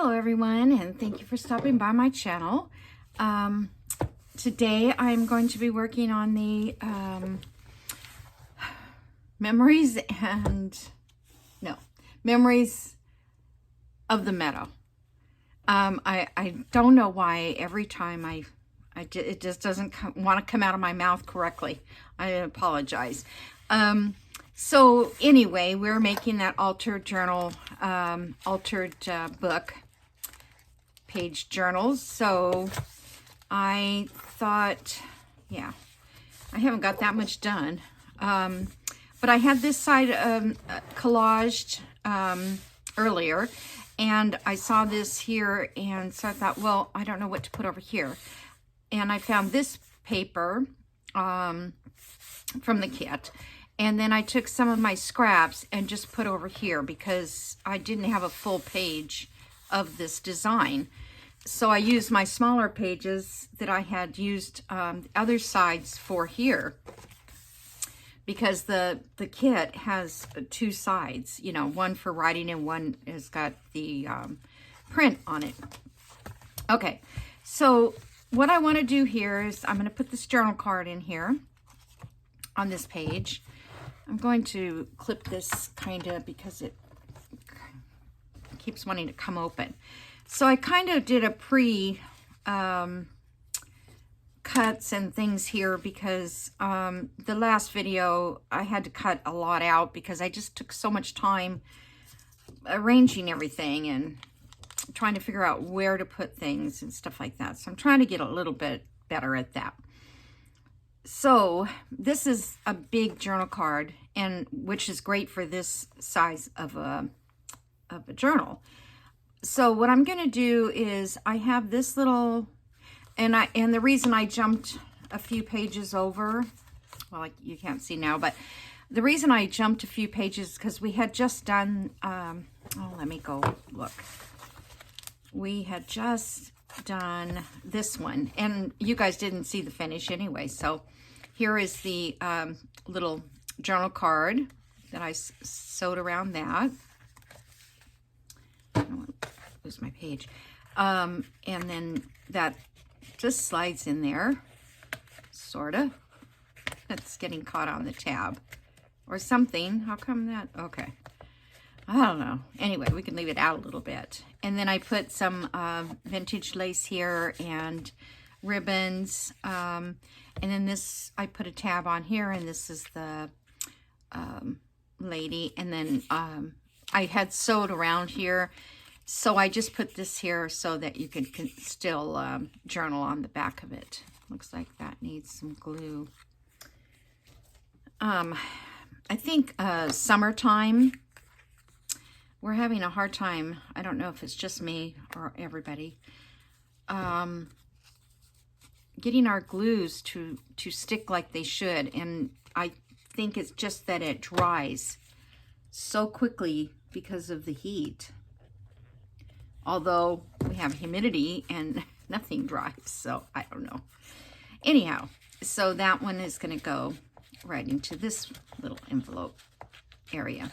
Hello everyone, and thank you for stopping by my channel. Today I'm going to be working on the memories of the meadow. I don't know why every time it just doesn't want to come out of my mouth correctly. I apologize. So anyway, we're making that altered journal, book page journals. So I thought, yeah, I haven't got that much done. But I had this side collaged earlier, and I saw this here, and so I thought, well, I don't know what to put over here. And I found this paper from the kit. And then I took some of my scraps and just put over here because I didn't have a full page of this design. So I used my smaller pages that I had used other sides for here, because the kit has two sides, you know, one for writing and one has got the print on it. Okay, so what I want to do here is I'm going to put this journal card in here on this page. I'm going to clip this kind of because it keeps wanting to come open. So I kind of did a cuts and things here because the last video I had to cut a lot out because I just took so much time arranging everything and trying to figure out where to put things and stuff like that. So I'm trying to get a little bit better at that. So this is a big journal card, and which is great for this size of a journal. So what I'm going to do is I have this little, and the reason I jumped a few pages over, well, you can't see now, but the reason I jumped a few pages is because we had just done, oh, let me go look. We had just done this one, and you guys didn't see the finish anyway. So here is the little journal card that I sewed around that. I don't want to lose my page. And then that just slides in there, sort of. It's getting caught on the tab or something. How come that? Okay. I don't know. Anyway, we can leave it out a little bit. And then I put some vintage lace here and ribbons. And then this, I put a tab on here, and this is the lady. And then I had sewed around here, so I just put this here so that you can still journal on the back of it. Looks like that needs some glue. I think summertime, we're having a hard time. I don't know if it's just me or everybody. Getting our glues to stick like they should. And I think it's just that it dries so quickly because of the heat. Although we have humidity and nothing dries, so I don't know. Anyhow, so that one is going to go right into this little envelope area.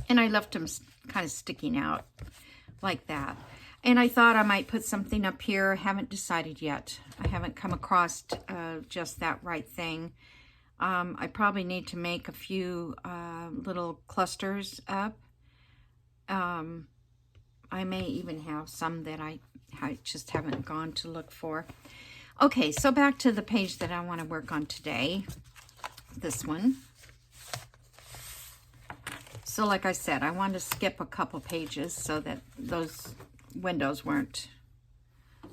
And I left them kind of sticking out like that. And I thought I might put something up here. Haven't decided yet. I haven't come across just that right thing. I probably need to make a few little clusters up. I may even have some that I just haven't gone to look for. Okay, so back to the page that I want to work on today. This one. So like I said, I wanted to skip a couple pages so that those windows weren't,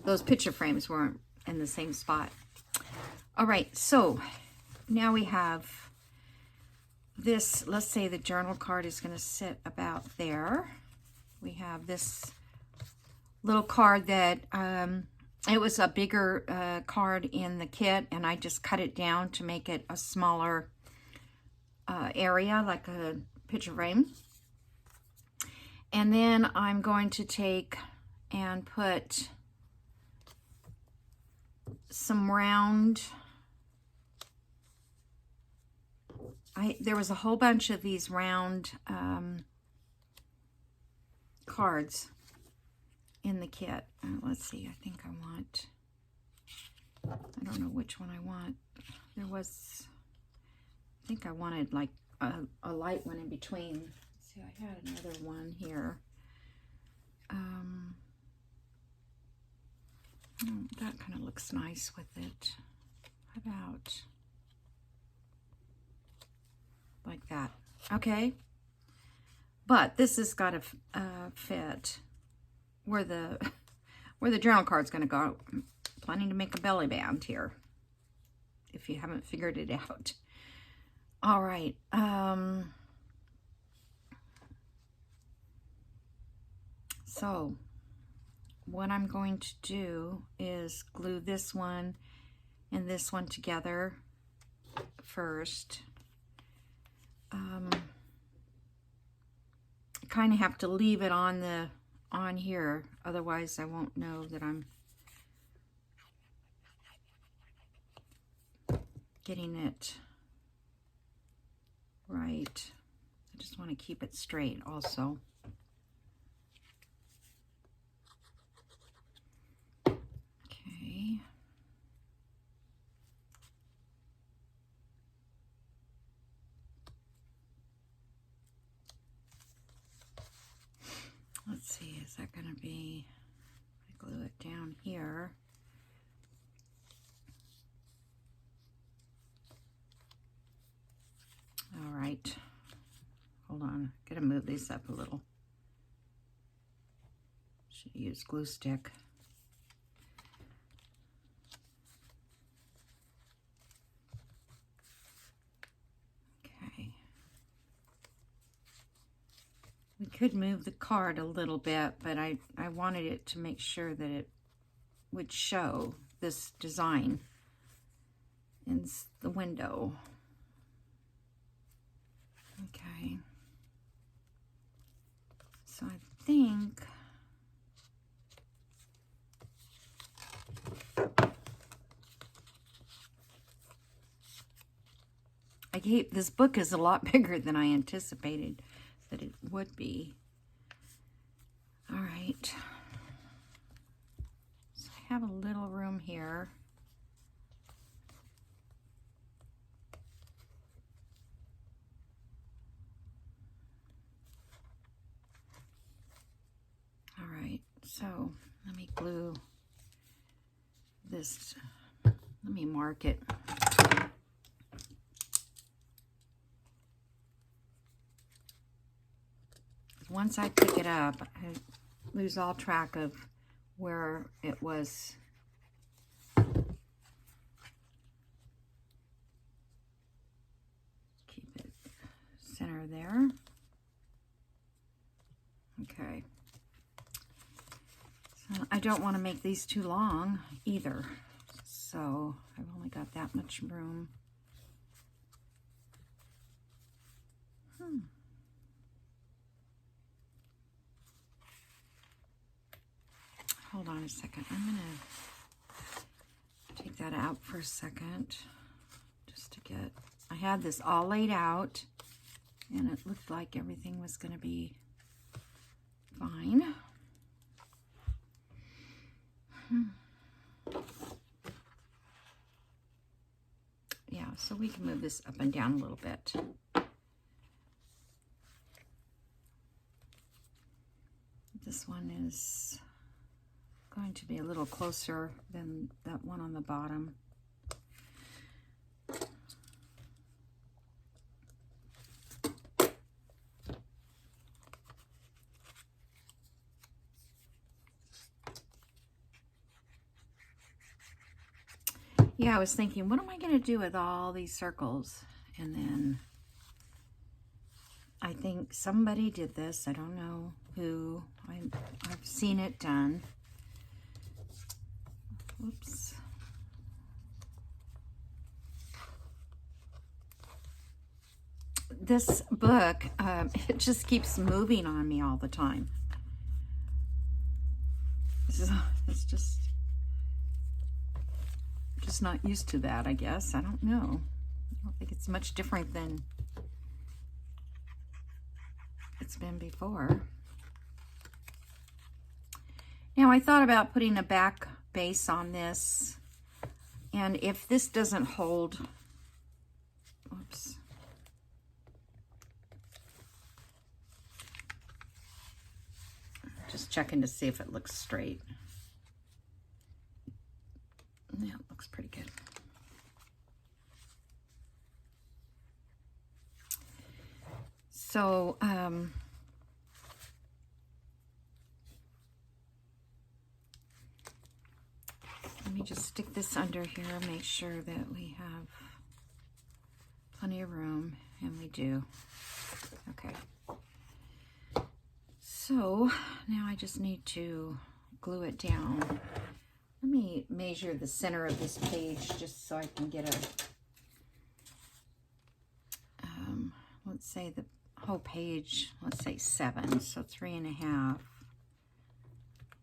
those picture frames weren't in the same spot. All right, so now we have this. Let's say the journal card is going to sit about there. We have this little card that it was a bigger card in the kit, and I just cut it down to make it a smaller area, like a picture frame. And then I'm going to take and put some round, there was a whole bunch of these round cards in the kit. Let's see, I think I want, I don't know which one I want. There was, I think I wanted like a light one in between. Let's see, I had another one here. That kind of looks nice with it. How about like that? Okay. But this has got to fit where the journal card's going to go. I'm planning to make a belly band here, if you haven't figured it out. All right. So what I'm going to do is glue this one and this one together first. Kind of have to leave it on here, otherwise I won't know that I'm getting it right. I just want to keep it straight also. Okay. Let's see, is that going to be, I glue it down here. All right, hold on, gotta move these up a little. Should use glue stick. Okay. We could move the card a little bit, but I wanted it to make sure that it would show this design in the window. Okay. So I think this book is a lot bigger than I anticipated that it would be. All right. So I have a little room here. All right, so let me glue this. Let me mark it. Once I pick it up, I lose all track of where it was. Keep it center there. Okay. So I don't want to make these too long either. So I've only got that much room. Hold on a second. I'm going to take that out for a second just to get, I had this all laid out and it looked like everything was going to be fine. Yeah, so we can move this up and down a little bit. This one is going to be a little closer than that one on the bottom. Yeah, I was thinking, what am I going to do with all these circles? And then I think somebody did this. I don't know who. I've seen it done. Whoops. This book, it just keeps moving on me all the time. It's just not used to that, I guess. I don't know. I don't think it's much different than it's been before. Now I thought about putting a back base on this, and if this doesn't hold, oops. Just checking to see if it looks straight. Yeah, it looks pretty good. So, let me just stick this under here, make sure that we have plenty of room, and we do. Okay. So now I just need to glue it down. Let me measure the center of this page just so I can get a, let's say the whole page, let's say 7, so 3.5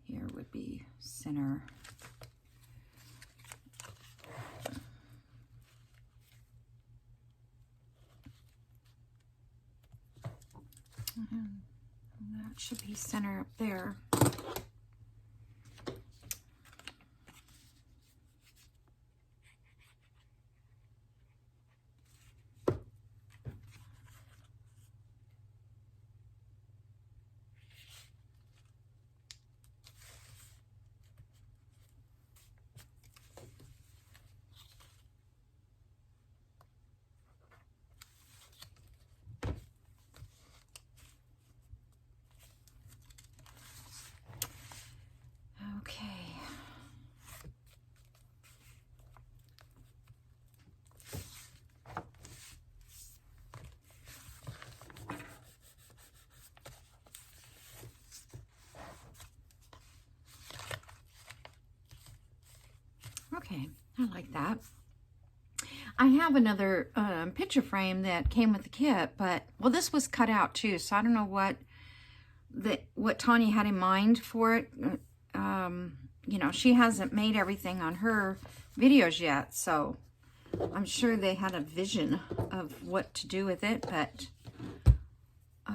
here would be center. That should be center up there. Okay. Okay, I like that. I have another picture frame that came with the kit, but, well, this was cut out too, so I don't know what Tanya had in mind for it. You know, she hasn't made everything on her videos yet, so I'm sure they had a vision of what to do with it, but I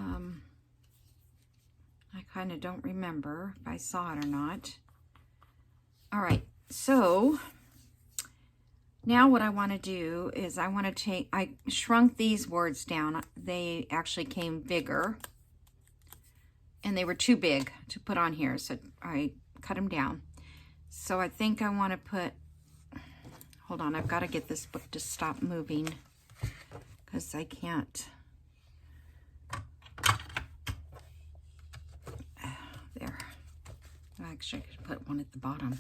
kind of don't remember if I saw it or not. All right, so now what I want to do is I shrunk these words down. They actually came bigger, and they were too big to put on here, so I cut them down. So I think I want to put, hold on, I've got to get this book to stop moving because I can't. There. Actually, I could put one at the bottom.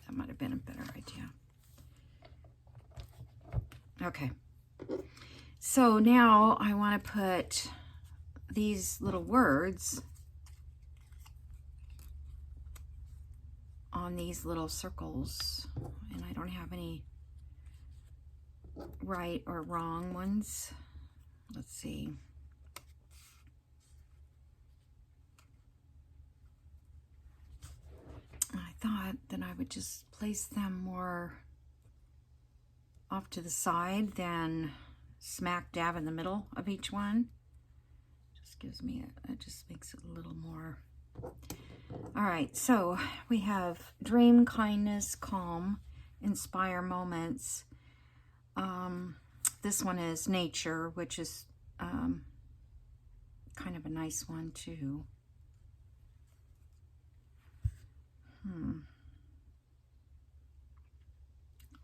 That might have been a better idea. Okay. So now I want to put these little words on these little circles, and I don't have any right or wrong ones. Let's see. I thought that I would just place them more off to the side than smack dab in the middle of each one. Just gives me it just makes it a little more. All right, so we have dream, kindness, calm, inspire moments. This one is nature, which is kind of a nice one too.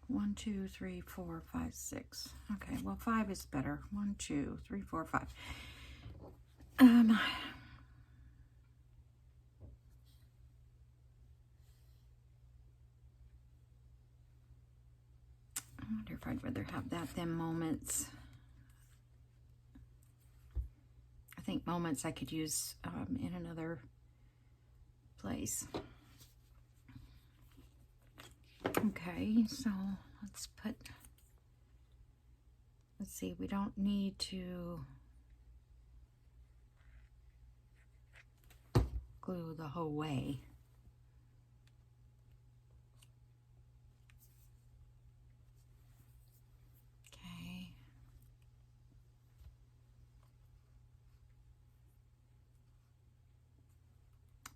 1, 2, 3, 4, 5, 6. Okay, well, 5 is better. 1, 2, 3, 4, 5. I wonder if I'd rather have that than moments. I think moments I could use in another place. Okay, so let's see, we don't need to glue the whole way.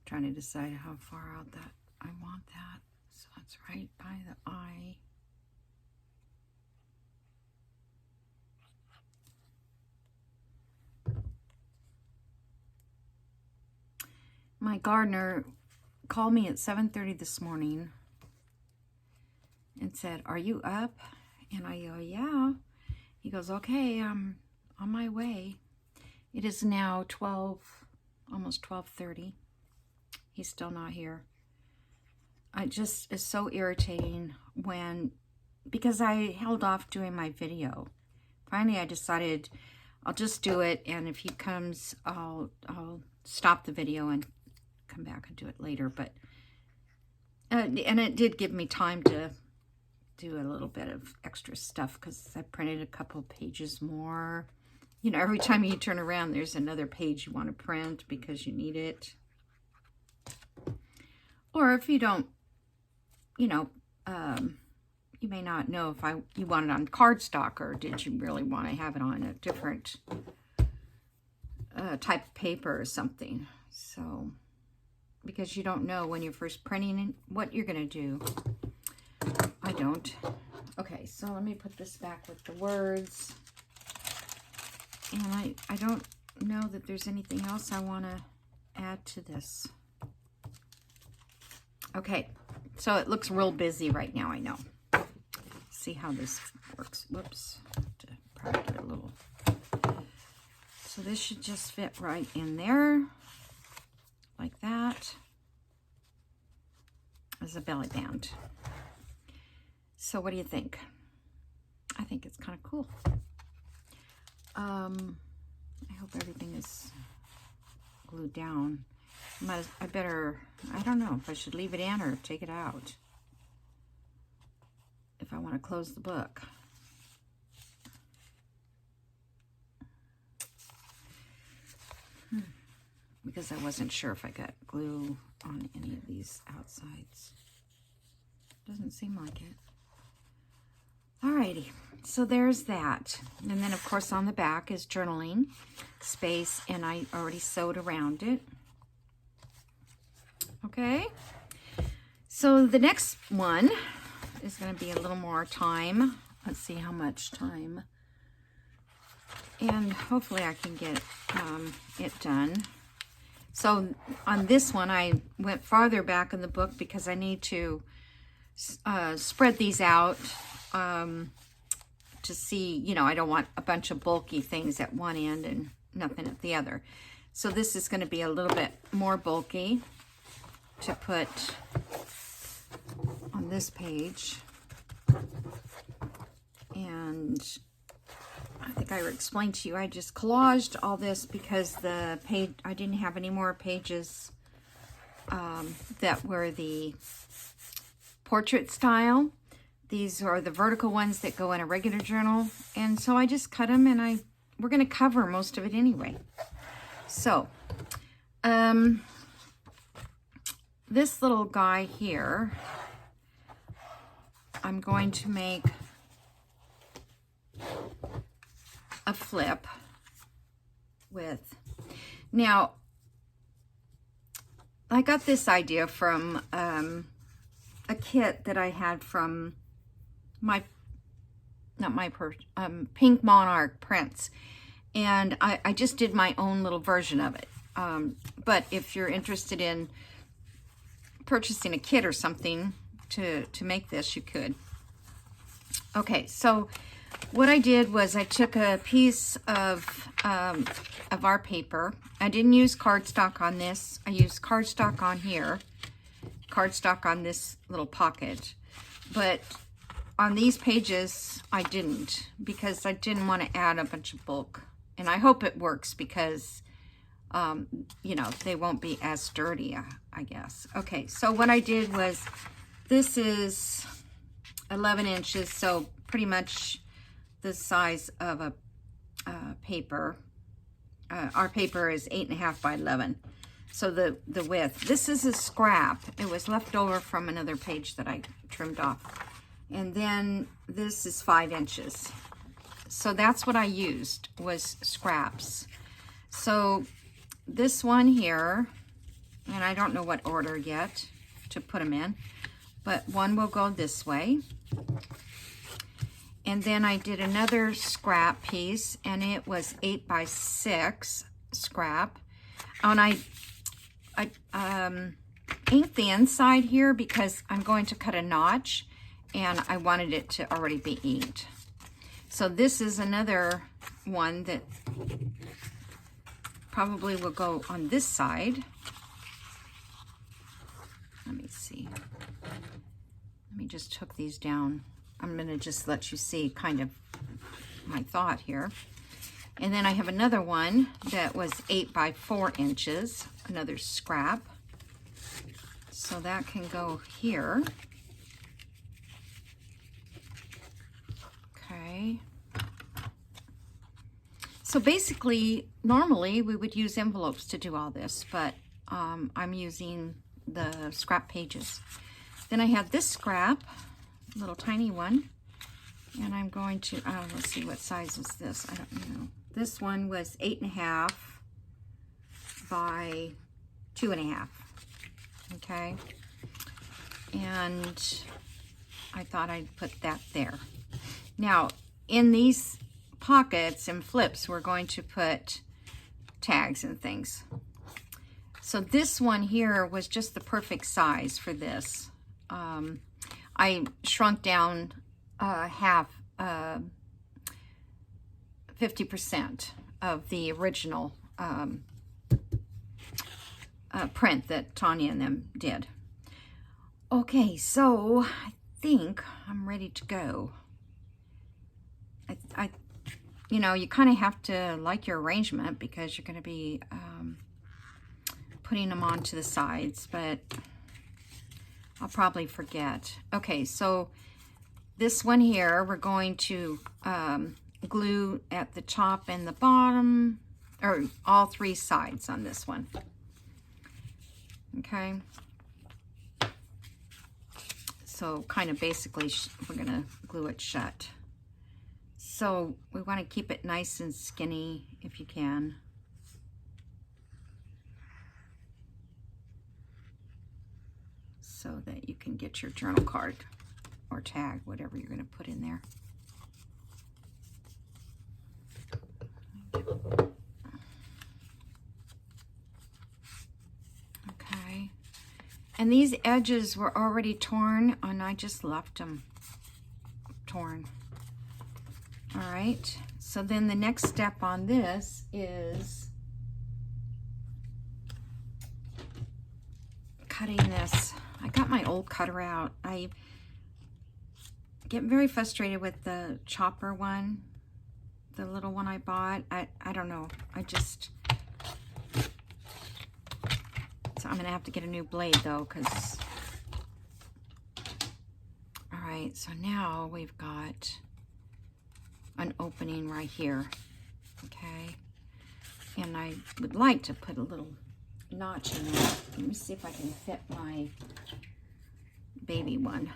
Okay. trying to decide how far out that I want that. So it's right by the eye. My gardener called me at 7:30 this morning and said, "Are you up?" And I go, "Yeah." He goes, "Okay, I'm on my way." It is now 12, almost 12:30. He's still not here. It just is so irritating because I held off doing my video. Finally, I decided I'll just do it, and if he comes, I'll stop the video and come back and do it later. But and it did give me time to do a little bit of extra stuff because I printed a couple pages more. You know, every time you turn around, there's another page you want to print because you need it. Or if you don't, you know, you may not know if you want it on cardstock, or did you really want to have it on a different type of paper or something. So, because you don't know when you're first printing what you're going to do. I don't. Okay, so let me put this back with the words. And I don't know that there's anything else I want to add to this. Okay, so it looks real busy right now, I know. See how this works. Whoops, to probably get a little. So this should just fit right in there, like that, as a belly band. So what do you think? I think it's kind of cool. I hope everything is glued down. I better, I don't know if I should leave it in or take it out if I want to close the book. Because I wasn't sure if I got glue on any of these outsides. Doesn't seem like it. Alrighty, so there's that. And then of course on the back is journaling space, and I already sewed around it. Okay, so the next one is going to be a little more time. Let's see how much time. And hopefully I can get it done. So on this one, I went farther back in the book because I need to spread these out to see, you know, I don't want a bunch of bulky things at one end and nothing at the other. So this is going to be a little bit more bulky to put on this page. And I think I explained to you, I just collaged all this because the page, I didn't have any more pages that were the portrait style. These are the vertical ones that go in a regular journal. And so I just cut them, and we're going to cover most of it anyway. So, this little guy here, I'm going to make a flip with. Now, I got this idea from a kit that I had from Pink Monarch Prints, and I just did my own little version of it. But if you're interested in purchasing a kit or something to make this, you could. Okay, so what I did was I took a piece of our paper. I didn't use cardstock on this. I used cardstock on here, cardstock on this little pocket. But on these pages, I didn't, because I didn't want to add a bunch of bulk. And I hope it works because, you know, they won't be as sturdy, I guess. Okay, so what I did was, this is 11 inches, so pretty much the size of a paper. Our paper is 8.5 by 11. So the width. This is a scrap. It was left over from another page that I trimmed off. And then this is 5 inches. So that's what I used, was scraps. So this one here and I don't know what order yet to put them in, but one will go this way. And then I did another scrap piece, and it was 8x6 scrap. And I inked the inside here because I'm going to cut a notch, and I wanted it to already be inked. So this is another one that probably will go on this side. Let me see. Let me just hook these down. I'm going to just let you see kind of my thought here. And then I have another one that was 8x4 inches, another scrap. So that can go here. Okay. So basically, normally we would use envelopes to do all this, but I'm using the scrap pages. Then I have this scrap, little tiny one, and I'm going to, let's see, what size is this? I don't know. This one was 8.5 by 2.5. Okay. And I thought I'd put that there. Now, in these pockets and flips, we're going to put tags and things. So this one here was just the perfect size for this. I shrunk down 50% of the original print that Tanya and them did. Okay, so I think I'm ready to go. You know, you kind of have to like your arrangement because you're going to be putting them onto the sides, but I'll probably forget. Okay, so this one here, we're going to glue at the top and the bottom, or all three sides on this one. Okay. So kind of basically, we're going to glue it shut. So we want to keep it nice and skinny if you can. So that you can get your journal card or tag, whatever you're going to put in there. Okay. And these edges were already torn, and I just left them torn. All right. So then the next step on this is cutting this. I got my old cutter out. I get very frustrated with the chopper one, the little one I bought. I don't know. So I'm going to have to get a new blade though, because... All right, so now we've got an opening right here, okay? And I would like to put a little notch in there. Let me see if I can fit my baby one.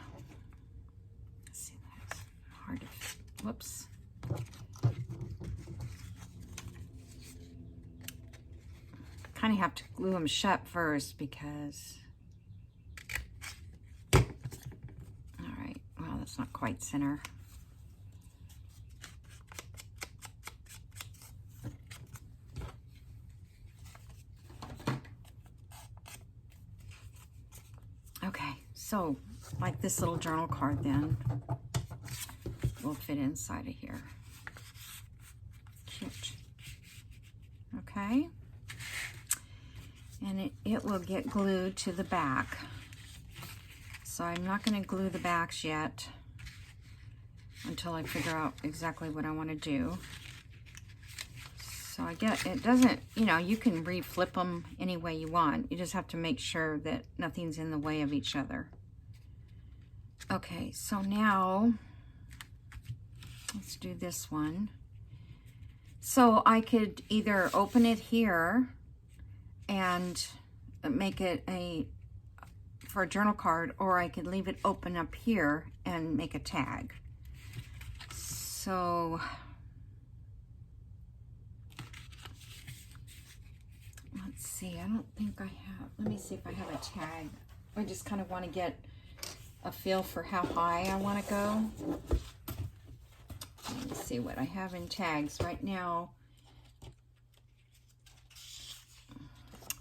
Let's see, that's hard to fit. Whoops. Kind of have to glue them shut first because... All right, well, that's not quite center. Okay, so like this little journal card then will fit inside of here. Cute. Okay. And it will get glued to the back. So I'm not going to glue the backs yet until I figure out exactly what I want to do. So I get, it doesn't, you know, you can re-flip them any way you want. You just have to make sure that nothing's in the way of each other. Okay, so now let's do this one. So I could either open it here and make it for a journal card, or I could leave it open up here and make a tag. So let's see, I don't think I have, let me see if I have a tag. I just kind of want to get a feel for how high I want to go. Let me see what I have in tags right now.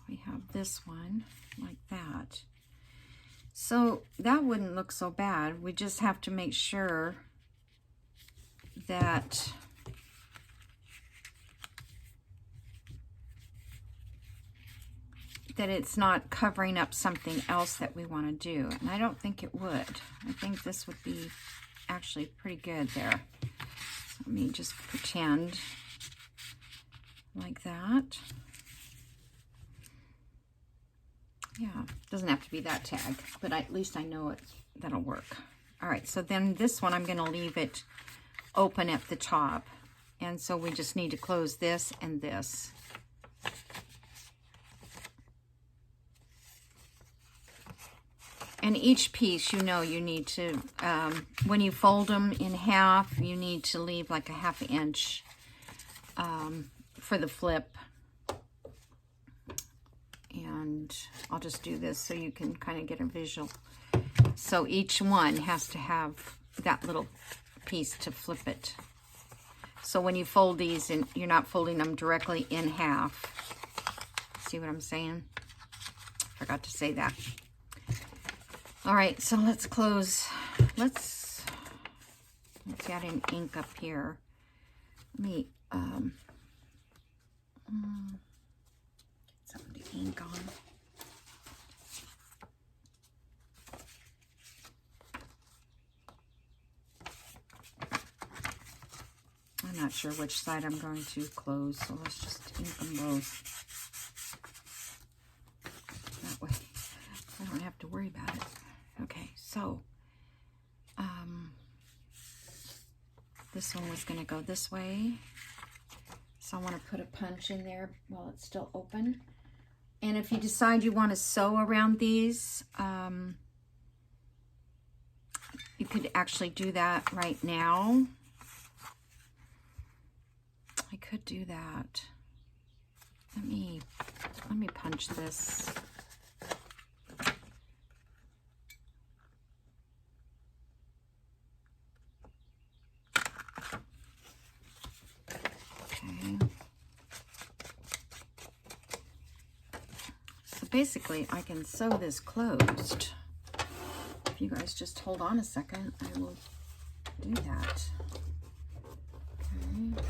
We have this one like that. So that wouldn't look so bad. We just have to make sure that it's not covering up something else that we want to do. And I don't think it would. I think this would be actually pretty good there. So let me just pretend like that. Yeah, doesn't have to be that tag, but at least I know that'll work. All right, so then this one, I'm going to leave it open at the top. And so we just need to close this and this. And each piece, you know, you need to, when you fold them in half, you need to leave like a 1/2 inch for the flip. And I'll just do this so you can kind of get a visual. So each one has to have that little piece to flip it. So when you fold these, and you're not folding them directly in half. See what I'm saying? Forgot to say that. All right, so let's close. Let's add an ink up here. Let me get something to ink on. I'm not sure which side I'm going to close, so let's just ink them both. That way I don't have to worry about it. Okay, so this one was going to go this way. So I want to put a punch in there while it's still open. And if you decide you want to sew around these, you could actually do that right now. I could do that. Let me punch this. Okay. So basically, I can sew this closed. If you guys just hold on a second, I will do that. Okay.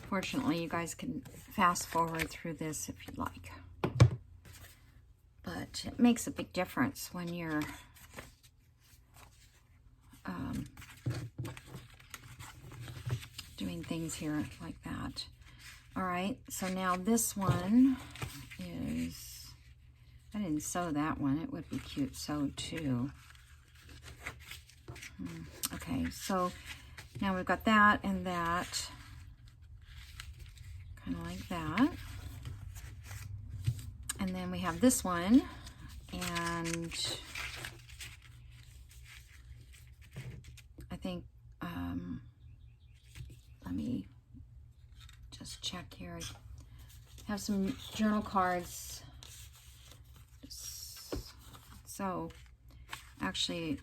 Fortunately, you guys can fast forward through this if you'd like. But it makes a big difference when you're doing things here like that. All right, so now this one is, I didn't sew that one. It would be cute sewed too. Okay, so now we've got that and that. Kind of like that. And then we have this one, and I think, let me just check here. I have some journal cards. So actually,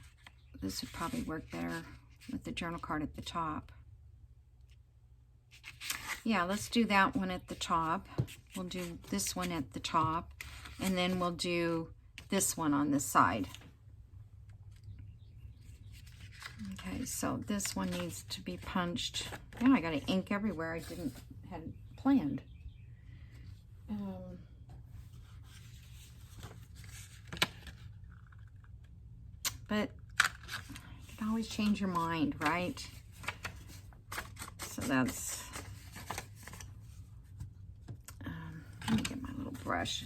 this would probably work better with the journal card at the top. Yeah, let's do that one at the top. We'll do this one at the top, and then we'll do this one on this side. Okay, so this one needs to be punched. Now I got to ink everywhere I hadn't planned. but you can always change your mind, right? So that's, let me get my little brush.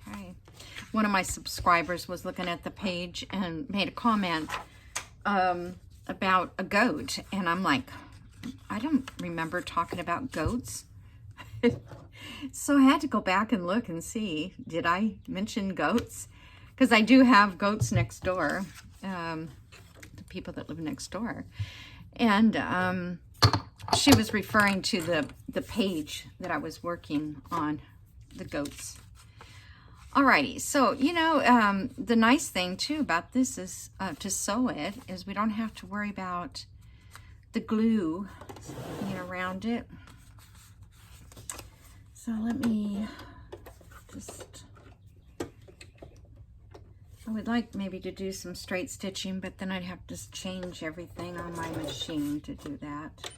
Okay. One of my subscribers was looking at the page and made a comment about a goat. And I'm like, I don't remember talking about goats. So I had to go back and look and see, did I mention goats? Because I do have goats next door, the people that live next door. And she was referring to the page that I was working on, the goats. Alrighty, so, you know, the nice thing, too, about this is to sew it is we don't have to worry about the glue being around it. So let me just, I would like maybe to do some straight stitching, but then I'd have to change everything on my machine to do that.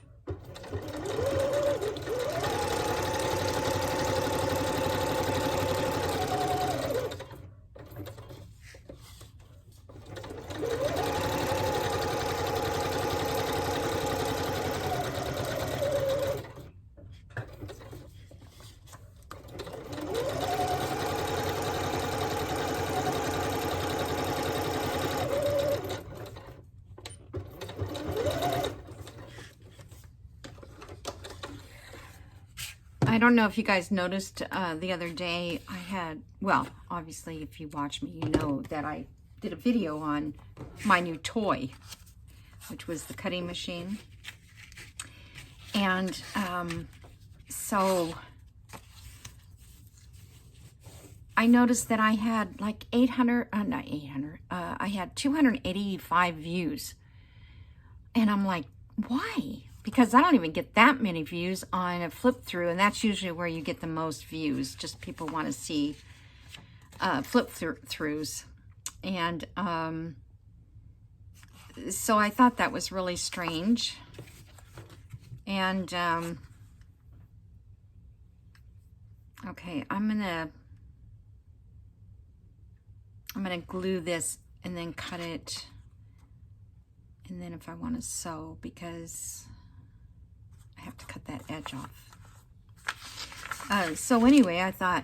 I don't know if you guys noticed the other day I had, well, obviously if you watch me, you know that I did a video on my new toy, which was the cutting machine. And so I noticed that I had like 800, not 800, I had 285 views. And I'm like, why? Because I don't even get that many views on a flip through, and that's usually where you get the most views. Just people want to see flip throughs. And so I thought that was really strange. And okay, I'm gonna glue this and then cut it, and then if I want to sew, because I have to cut that edge off. So anyway, I thought,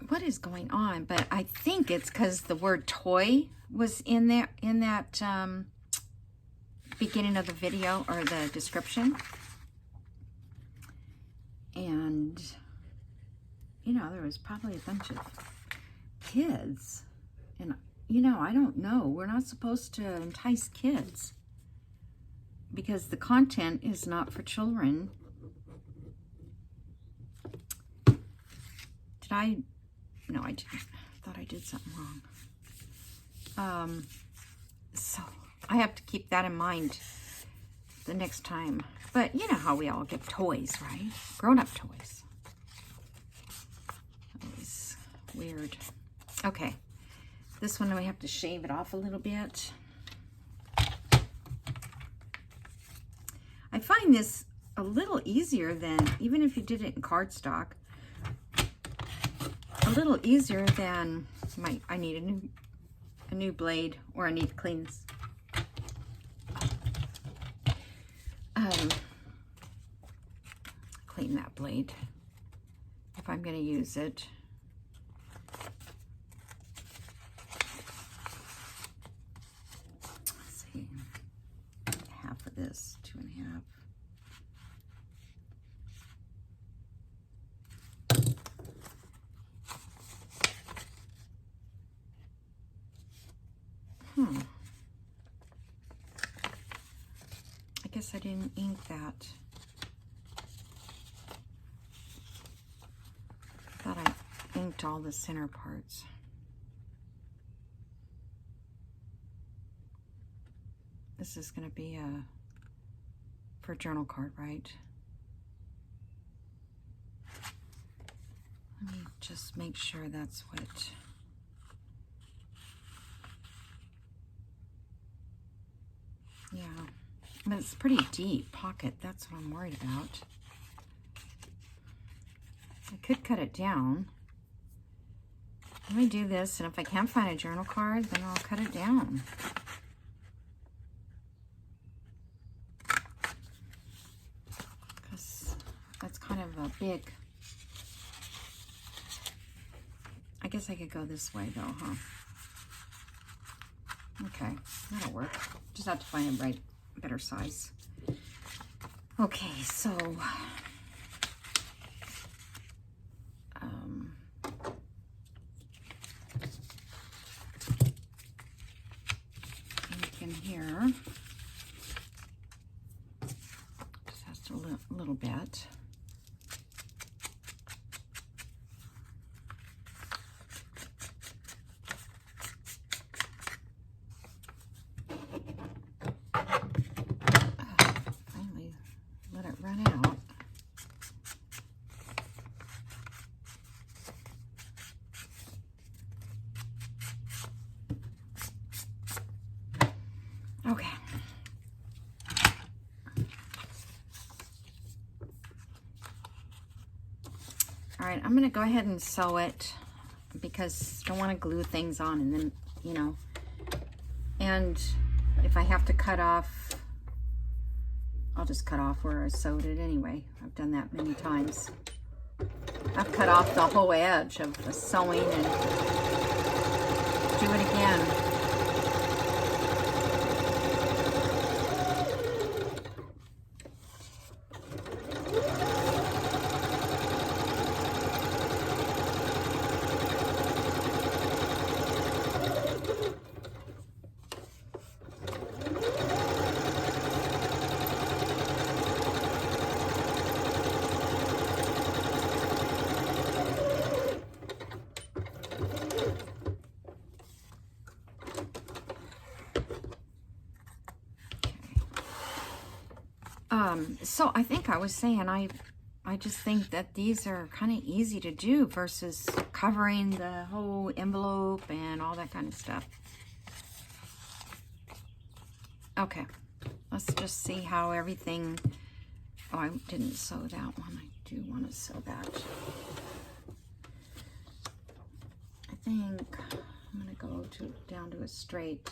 what is going on? But I think it's because the word toy was in there, in that beginning of the video, or the description. And, you know, there was probably a bunch of kids. And, you know, I don't know. We're not supposed to entice kids, because the content is not for children. Did I? No, I didn't. I thought I did something wrong. So I have to keep that in mind the next time. But you know how we all get toys, right? Grown-up toys. Always weird. Okay. This one, we have to shave it off a little bit. I find this a little easier than, even if you did it in cardstock, a little easier than I need a new blade, or I need to clean this. Clean that blade if I'm going to use it. Let's see, half of this, 2.5. I guess I didn't ink that. I thought I inked all the center parts. This is going to be for a journal card, right? Let me just make sure that's what... Yeah, But it's a pretty deep pocket. That's what I'm worried about. I could cut it down. Let me do this, and if I can't find a journal card, then I'll cut it down. Because that's kind of a big... I guess I could go this way, though, huh? Okay, that'll work. Just have to find a better size. Okay, so ink in here. Just has to a little bit. Run out. Okay. All right, I'm going to go ahead and sew it because I don't want to glue things on and then, you know, and if I have to cut off, I'll just cut off where I sewed it anyway. I've done that many times. I've cut off the whole edge of the sewing and do it again. So I think I was saying I just think that these are kind of easy to do versus covering the whole envelope and all that kind of stuff. Okay, let's just see how everything... Oh, I didn't sew that one. I do want to sew that. I think I'm going to go down to a straight.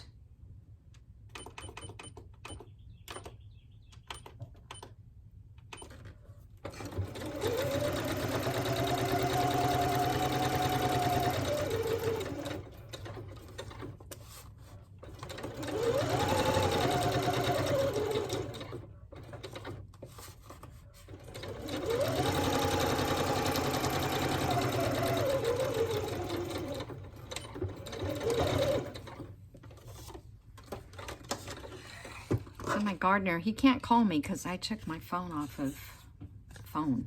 My gardener, he can't call me because I took my phone off of phone,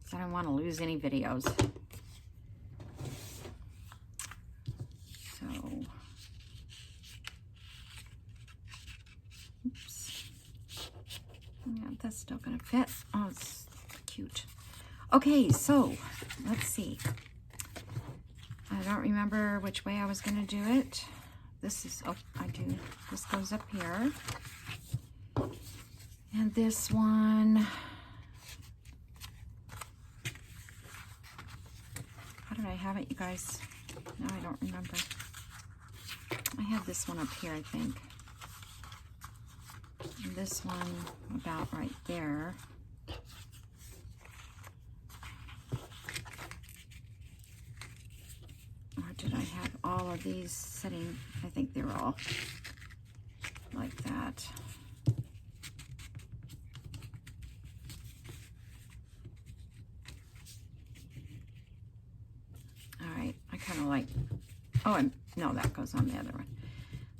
so I don't want to lose any videos. So, oops. Yeah, that's still gonna fit. Oh, it's cute. Okay, so let's see. I don't remember which way I was gonna do it. This is, oh, I do. This goes up here. And this one, how did I have it, you guys? No, I don't remember. I had this one up here, I think. And this one about right there. Or did I have all of these sitting? I think they were all like that. Like, oh, and no, that goes on the other one.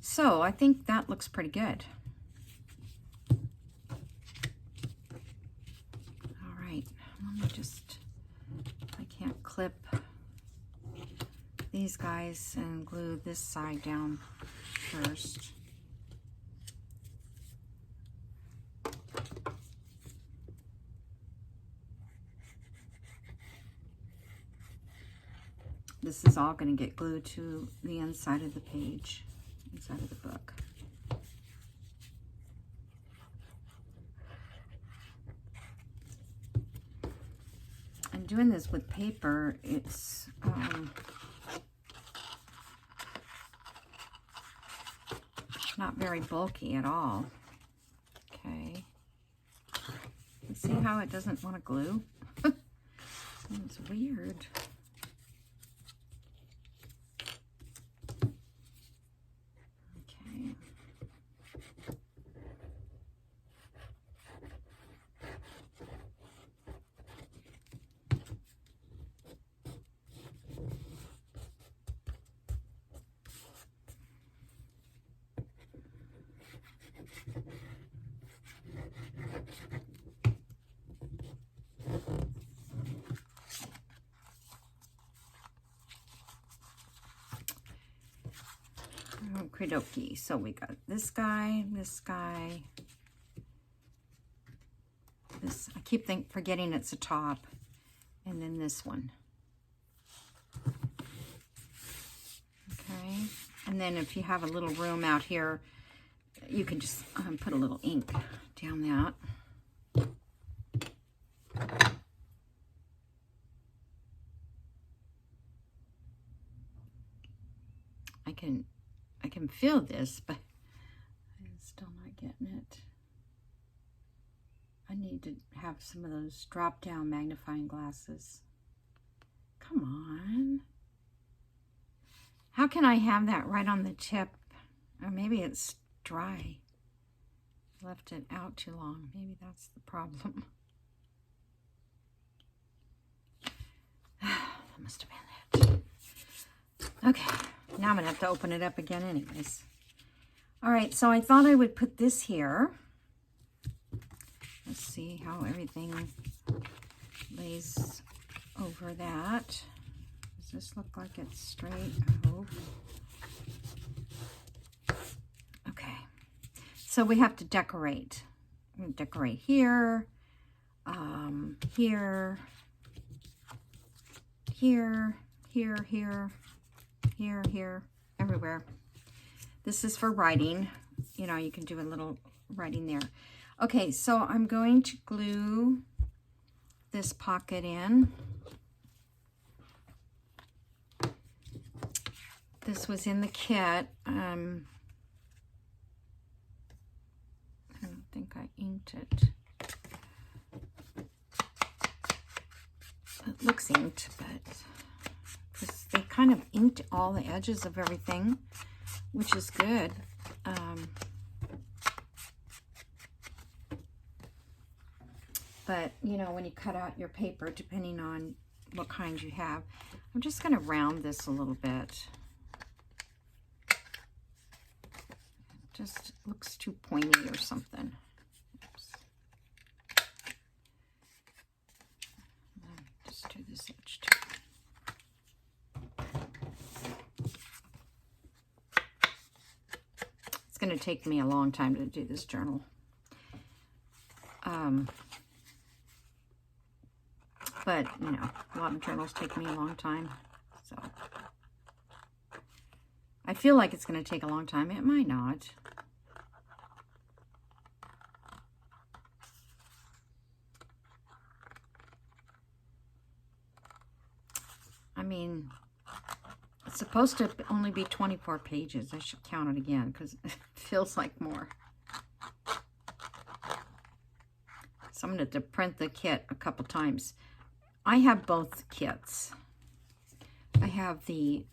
So I think that looks pretty good. All right, let me just, I can't clip these guys and glue this side down first. This is all going to get glued to the inside of the page, inside of the book. I'm doing this with paper, it's not very bulky at all. Okay. See how it doesn't want to glue? It's weird. Okay. Okie dokie. So we got this guy, this guy, this. I keep forgetting it's a top, and then this one. Okay, and then if you have a little room out here, you can just put a little ink down that. I can feel this, but I'm still not getting it. I need to have some of those drop-down magnifying glasses. Come on. How can I have that right on the tip? Or maybe it's dry. Left it out too long. Maybe that's the problem. That must have been it. Okay. Now I'm going to have to open it up again anyways. All right, so I thought I would put this here. Let's see how everything lays over that. Does this look like it's straight? I hope. Okay, so we have to decorate. I'm going to decorate here, here, here, here, here, here, here, everywhere. This is for writing. You know, you can do a little writing there. Okay, so I'm going to glue this pocket in. This was in the kit. I don't think I inked it. It looks inked, but they kind of inked all the edges of everything, which is good. But, you know, when you cut out your paper, depending on what kind you have, I'm just going to round this a little bit. It just looks too pointy or something. Oops. Just do this edge too. It's going to take me a long time to do this journal. But, you know, a lot of journals take me a long time, so. I feel like it's going to take a long time. It might not. I mean, it's supposed to only be 24 pages. I should count it again because it feels like more. So I'm going to have to print the kit a couple times. I have both kits. I have the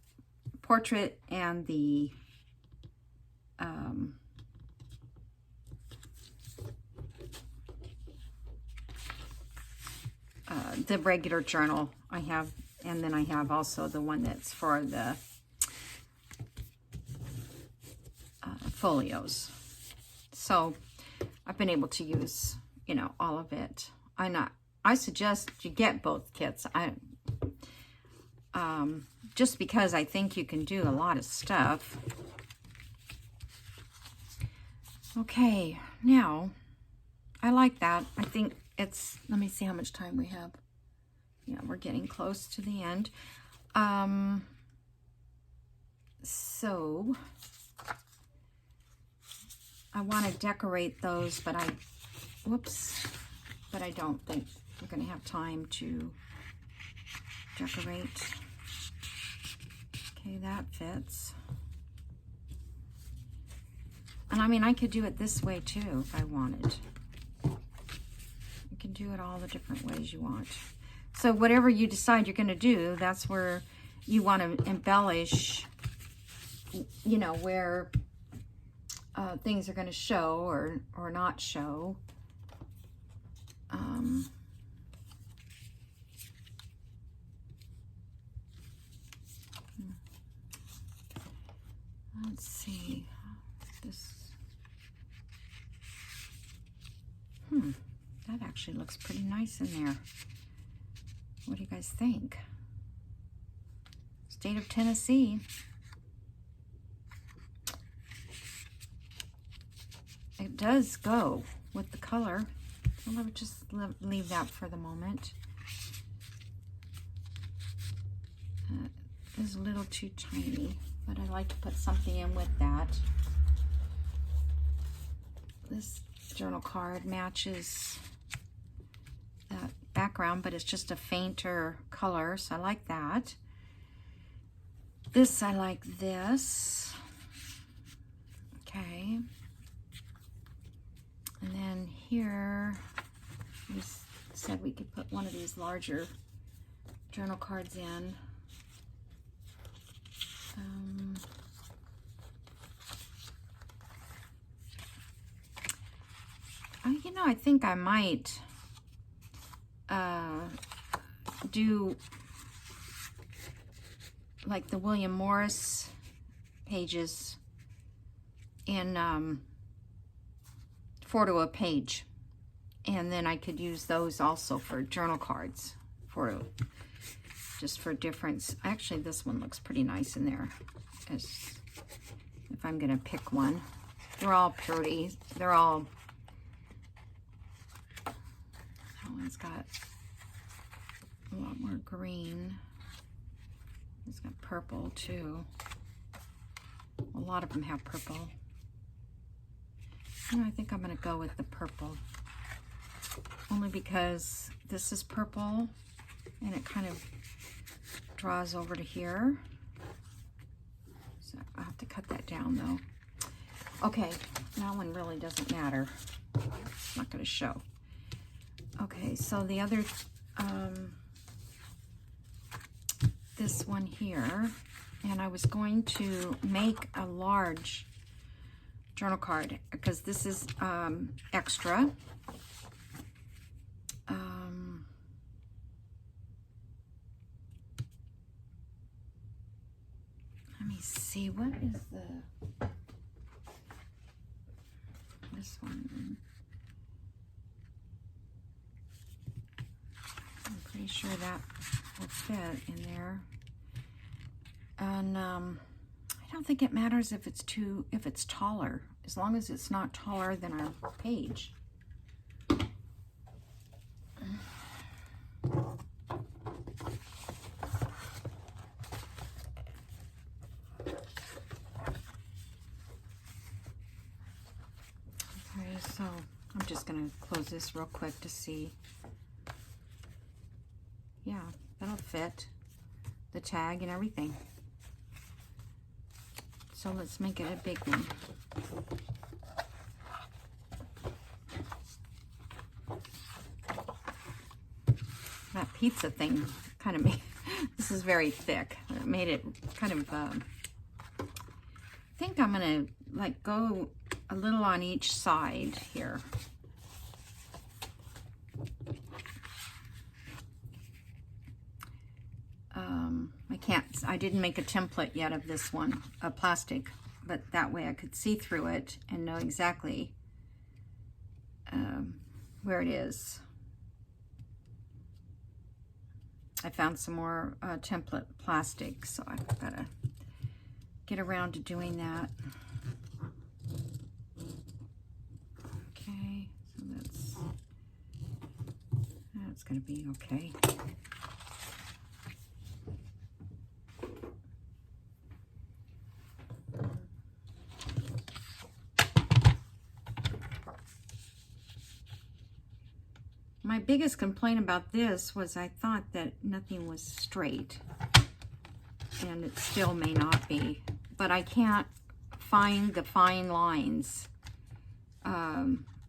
portrait and the regular journal I have, and then I have also the one that's for the folios. So I've been able to use, you know, all of it. I suggest you get both kits. Just because I think you can do a lot of stuff. Okay, now, I like that. I think it's, let me see how much time we have. Yeah, we're getting close to the end. So, I want to decorate those, but I don't think we're going to have time to decorate. Okay, that fits. And I mean, I could do it this way too if I wanted. You can do it all the different ways you want. So whatever you decide you're going to do, that's where you want to embellish, you know, where things are going to show or not show. Let's see. This. That actually looks pretty nice in there. What do you guys think? State of Tennessee. It does go with the color. Well, I would just leave that for the moment. It is a little too tiny, but I like to put something in with that. This journal card matches that background, but it's just a fainter color, so I like that. This, I like this. Okay. And then here, we said we could put one of these larger journal cards in. You know, I think I might do like the William Morris pages in 4 to a page, and then I could use those also for journal cards, just for difference. Actually, this one looks pretty nice in there, if I'm gonna pick one. They're all pretty. They're all. That one's got a lot more green. It's got purple too. A lot of them have purple. You know, I think I'm going to go with the purple. Only because this is purple and it kind of draws over to here. So I'll have to cut that down though. Okay, that one really doesn't matter. It's not going to show. Okay, so the other, this one here, and I was going to make a large journal card because this is extra. Let me see, what is this one? I'm pretty sure that will fit in there. And I don't think it matters if it's taller, as long as it's not taller than our page. Okay, so I'm just gonna close this real quick to see. Yeah, that'll fit the tag and everything. So let's make it a big one. That pizza thing kind of made, this is very thick. It made it kind of, I think I'm gonna like go a little on each side here. I didn't make a template yet of this one, a plastic, but that way I could see through it and know exactly where it is. I found some more template plastic, so I've got to get around to doing that. Okay, so that's going to be okay. My biggest complaint about this was I thought that nothing was straight. And it still may not be. But I can't find the fine lines.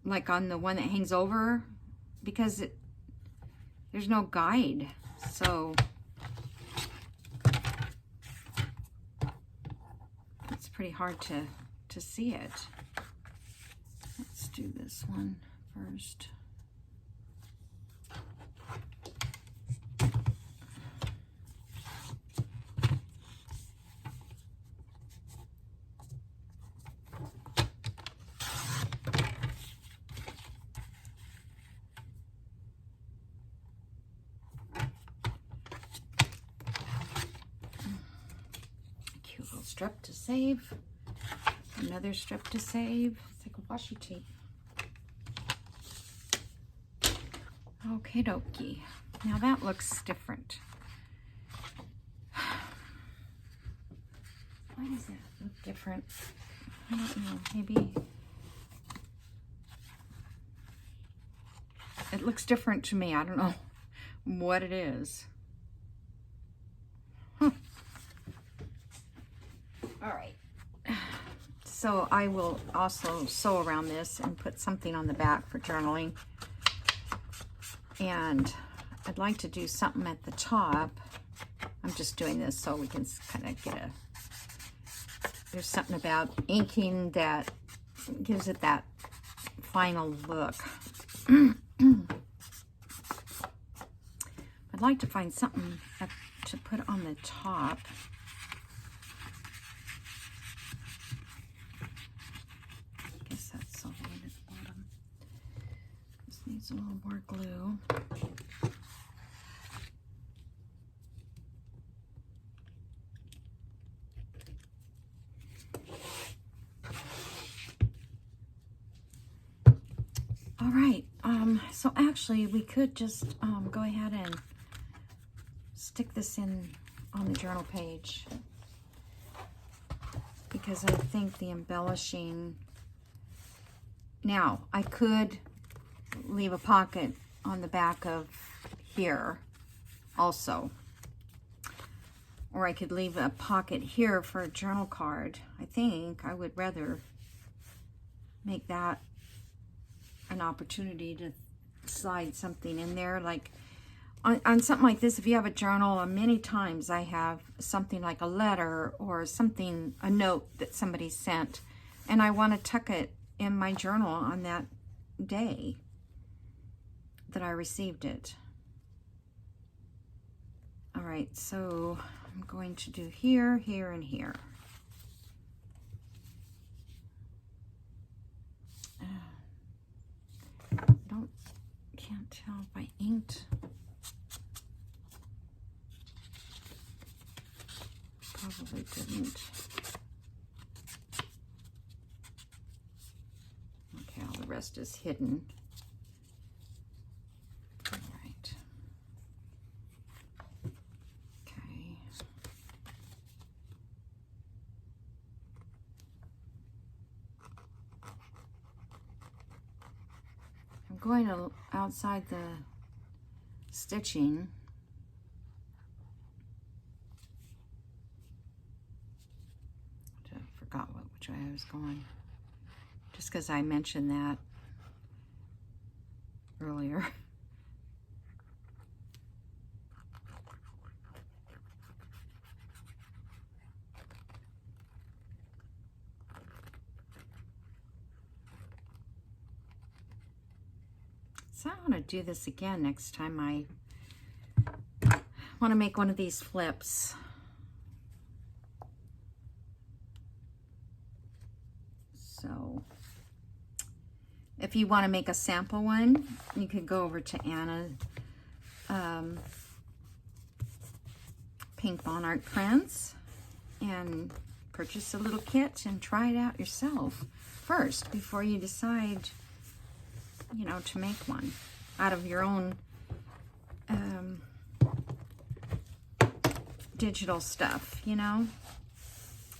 Like on the one that hangs over. Because there's no guide. So it's pretty hard to see it. Let's do this one first. Cute little strip to save. Another strip to save. It's like a washi tape. Okie dokie. Now that looks different. Why does that look different? I don't know. Maybe it looks different to me. I don't know what it is. Huh. All right. So I will also sew around this and put something on the back for journaling. And I'd like to do something at the top. I'm just doing this so we can kind of get there's something about inking that gives it that final look. I'd like to find something to put on the top. I guess that's so right at the bottom. This needs a little more glue. All right, so actually we could just go ahead and stick this in on the journal page, because I think the embellishing, now I could leave a pocket on the back of here also, or I could leave a pocket here for a journal card. I think I would rather make that an opportunity to slide something in there. Like on something like this, if you have a journal, many times I have something like a letter or something, a note that somebody sent, and I want to tuck it in my journal on that day that I received it. All right, so I'm going to do here, here, and here. Can't tell if I inked. Probably didn't. Okay, all the rest is hidden. All right. Okay. I'm going outside the stitching. I forgot which way I was going. Just because I mentioned that earlier. So I want to do this again next time I want to make one of these flips. So if you want to make a sample one, you could go over to Anna Pink Monarch Prints and purchase a little kit and try it out yourself first before you decide, you know, to make one out of your own digital stuff, you know.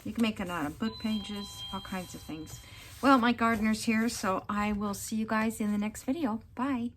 You can make it out of book pages, all kinds of things. Well, my gardener's here, so I will see you guys in the next video. Bye.